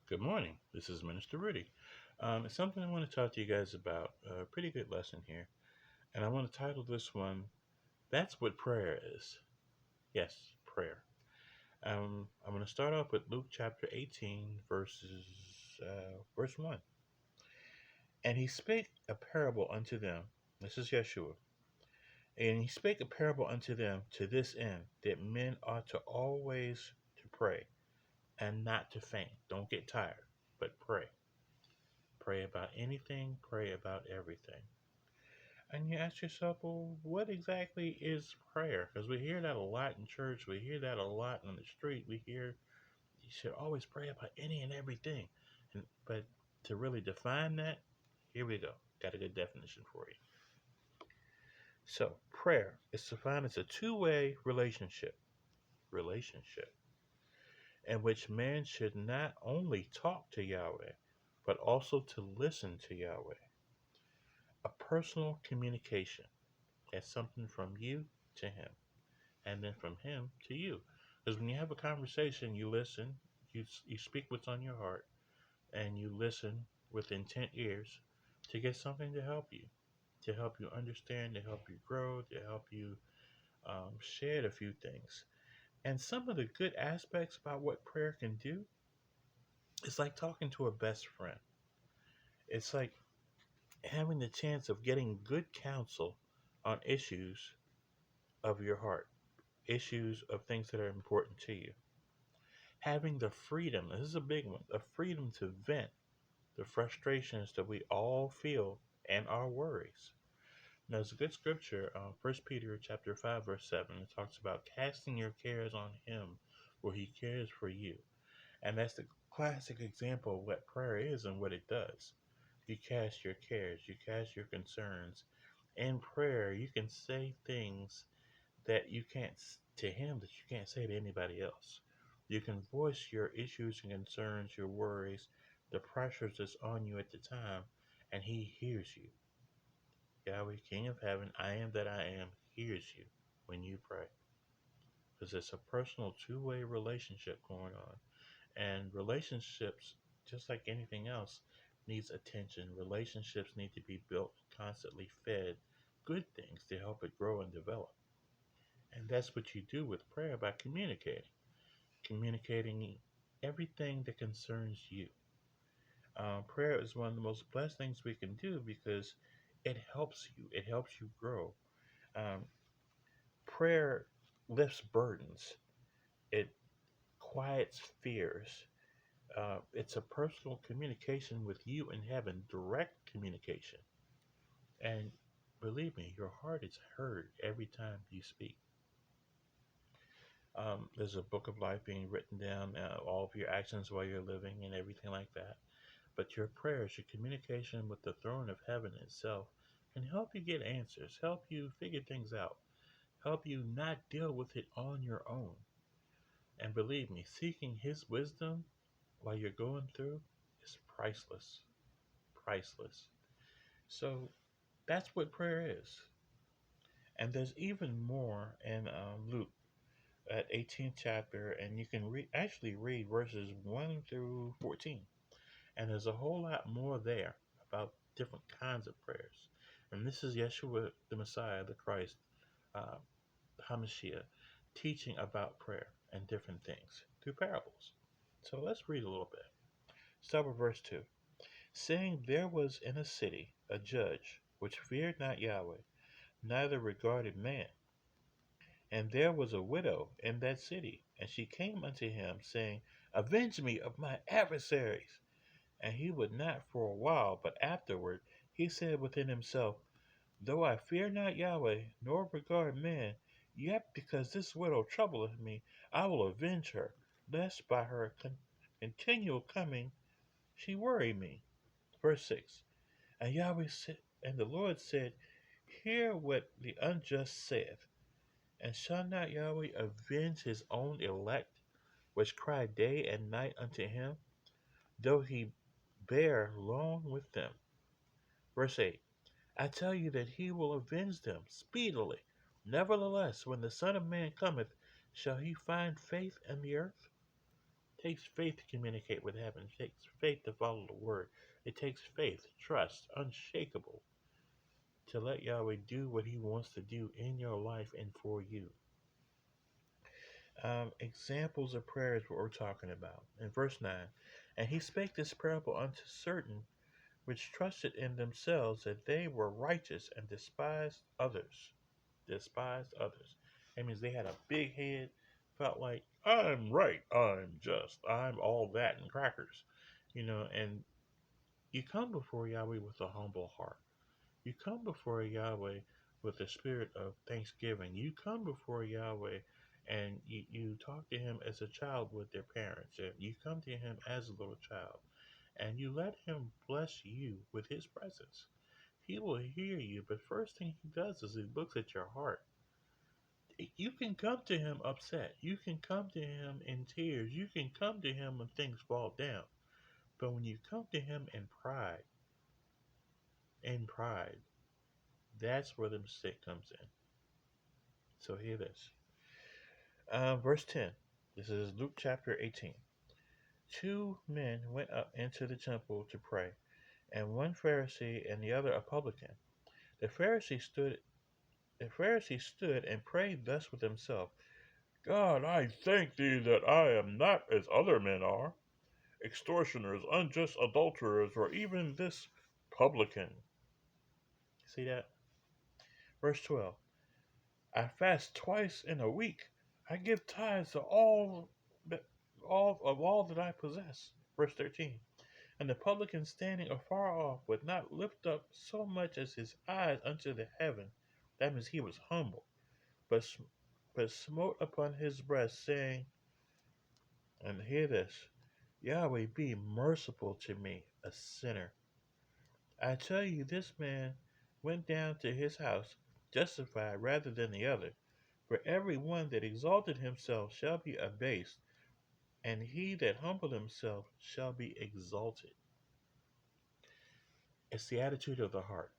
Good morning. This is Minister Rudy. It's something I want to talk to you guys about. A pretty good lesson here. And I want to title this one, That's What Prayer Is. Yes, prayer. I'm going to start off with Luke chapter 18, verse 1. And he spake a parable unto them. This is Yeshua. And he spake a parable unto them to this end, that men ought to always to pray and not to faint. Don't get tired, but pray. Pray about anything, pray about everything. And you ask yourself, well, what exactly is prayer? Because we hear that a lot in church, we hear that a lot on the street. We hear you should always pray about any and everything. But to really define that, here we go. Got a good definition for you. So, prayer is defined as a two-way relationship in which man should not only talk to Yahweh, but also to listen to Yahweh. A personal communication. That's something from you to him, and then from him to you. Because when you have a conversation, you listen, you speak what's on your heart, and you listen with intent ears to get something to help you understand, to help you grow, to help you shed a few things. And some of the good aspects about what prayer can do, it's like talking to a best friend. It's like having the chance of getting good counsel on issues of your heart, issues of things that are important to you. Having the freedom, this is a big one, the freedom to vent the frustrations that we all feel and our worries. Now, there's a good scripture, 1 Peter chapter 5, verse 7. It talks about casting your cares on him, for he cares for you. And that's the classic example of what prayer is and what it does. You cast your cares, you cast your concerns. In prayer, you can say things that you can't to him that you can't say to anybody else. You can voice your issues and concerns, your worries, the pressures that's on you at the time, and he hears you. Yahweh, King of Heaven, I am that I am, hears you when you pray. Because it's a personal two-way relationship going on. And relationships, just like anything else, needs attention. Relationships need to be built, constantly fed good things to help it grow and develop. And that's what you do with prayer by communicating everything that concerns you. Prayer is one of the most blessed things we can do because it helps you grow. Um, Prayer lifts burdens, it quiets fears. It's a personal communication with you in heaven, direct communication. And believe me, your heart is heard every time you speak. There's a book of life being written down, all of your actions while you're living and everything like that. But your prayers, your communication with the throne of heaven itself can help you get answers, help you figure things out, help you not deal with it on your own. And believe me, seeking his wisdom while you're going through is priceless. Priceless. So that's what prayer is. And there's even more in Luke at 18th chapter, and you can actually read verses 1 through 14. And there's a whole lot more there about different kinds of prayers. And this is Yeshua, the Messiah, the Christ, uh, Hamashiach, teaching about prayer and different things through parables. So let's read a little bit. Start with verse 2. Saying there was in a city a judge which feared not Yahweh, neither regarded man. And there was a widow in that city, and she came unto him, saying, Avenge me of my adversaries. And he would not for a while, but afterward he said within himself, Though I fear not Yahweh, nor regard man, yet because this widow troubleth me, I will avenge her, lest by her continual coming she worry me. Verse 6. And Yahweh said, and the Lord said, Hear what the unjust saith, and shall not Yahweh avenge his own elect, which cry day and night unto him, though he bear long with them? Verse 8. I tell you that he will avenge them speedily. Nevertheless, when the Son of Man cometh, shall he find faith in the earth? takes faith to communicate with heaven. It takes faith to follow the word. It takes faith, trust, unshakable, to let Yahweh do what he wants to do in your life and for you. Examples of prayers what we're talking about. In verse 9, and he spake this parable unto certain which trusted in themselves that they were righteous and despised others. Despised others. That means they had a big head, felt like, I'm right, I'm just, I'm all that and crackers. And you come before Yahweh with a humble heart. You come before Yahweh with a spirit of thanksgiving. You come before Yahweh and you talk to him as a child with their parents. And you come to him as a little child and you let him bless you with his presence. He will hear you, but first thing he does is he looks at your heart. You can come to him upset. You can come to him in tears. You can come to him when things fall down. But when you come to him in pride, that's where the mistake comes in. So hear this. Verse 10. This is Luke chapter 18. Two men went up into the temple to pray, and one Pharisee and the other a publican. The Pharisee stood and prayed thus with himself, God, I thank thee that I am not as other men are, extortioners, unjust adulterers, or even this publican. See that? Verse 12. I fast twice in a week. I give tithes to all that I possess. Verse 13. And the publican standing afar off would not lift up so much as his eyes unto the heaven. That means he was humble, but smote upon his breast, saying, and hear this, Yahweh, be merciful to me, a sinner. I tell you, this man went down to his house justified rather than the other. For every one that exalted himself shall be abased, and he that humbled himself shall be exalted. It's the attitude of the heart.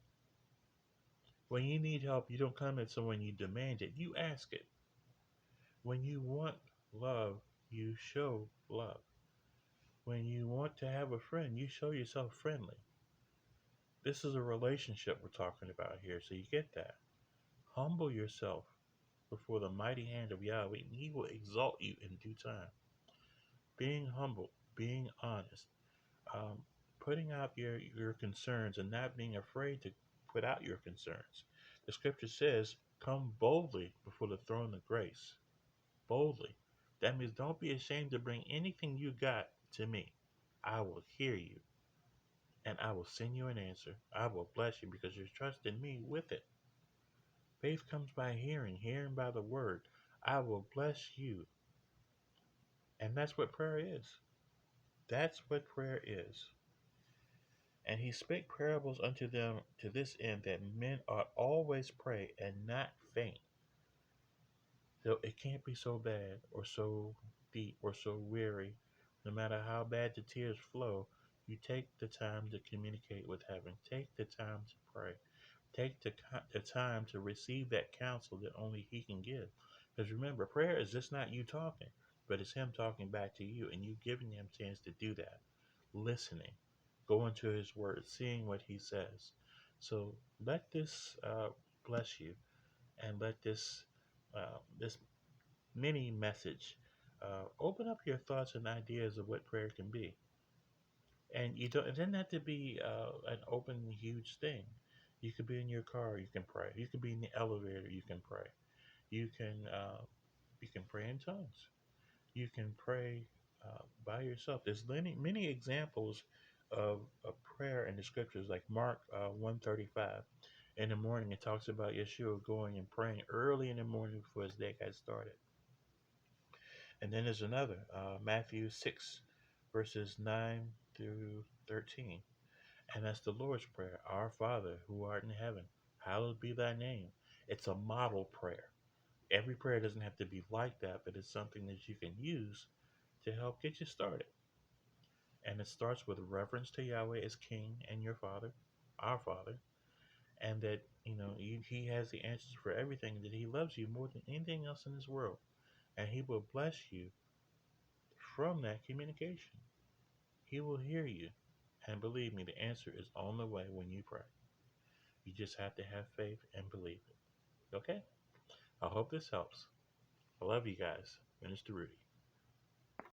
When you need help, you don't come at someone, you demand it, you ask it. When you want love, you show love. When you want to have a friend, you show yourself friendly. This is a relationship we're talking about here, so you get that. Humble yourself before the mighty hand of Yahweh, and he will exalt you in due time. Being humble, being honest, um, putting out your concerns and not being afraid to put out your concerns. The scripture says, come boldly before the throne of grace. Boldly. That means don't be ashamed to bring anything you got to me. I will hear you and I will send you an answer. I will bless you because you're trusting me with it. Faith comes by hearing, hearing by the word. I will bless you. And that's what prayer is. That's what prayer is. And he spake parables unto them to this end, that men ought always pray and not faint. So it can't be so bad or so deep or so weary. No matter how bad the tears flow, you take the time to communicate with heaven. Take the time to pray. Take the time to receive that counsel that only he can give. Because remember, prayer is just not you talking, but it's him talking back to you and you giving him a chance to do that. Listening, going to his word, seeing what he says. So let this bless you, and let this mini message open up your thoughts and ideas of what prayer can be. And it doesn't have to be an open, huge thing. You could be in your car, you can pray. You could be in the elevator, you can pray. You can uh, you can pray in tongues. You can pray by yourself. There's many examples of prayer in the scriptures, like Mark 1:35. In the morning, it talks about Yeshua going and praying early in the morning before his day got started. And then there's another, Matthew 6, verses 9 through 13. And that's the Lord's Prayer. Our Father, who art in heaven, hallowed be thy name. It's a model prayer. Every prayer doesn't have to be like that, but it's something that you can use to help get you started. And it starts with reverence to Yahweh as King and your Father, our Father, and that, He has the answers for everything, that He loves you more than anything else in this world. And He will bless you from that communication. He will hear you. And believe me, the answer is on the way when you pray. You just have to have faith and believe it. Okay? I hope this helps. I love you guys. Minister Rudy.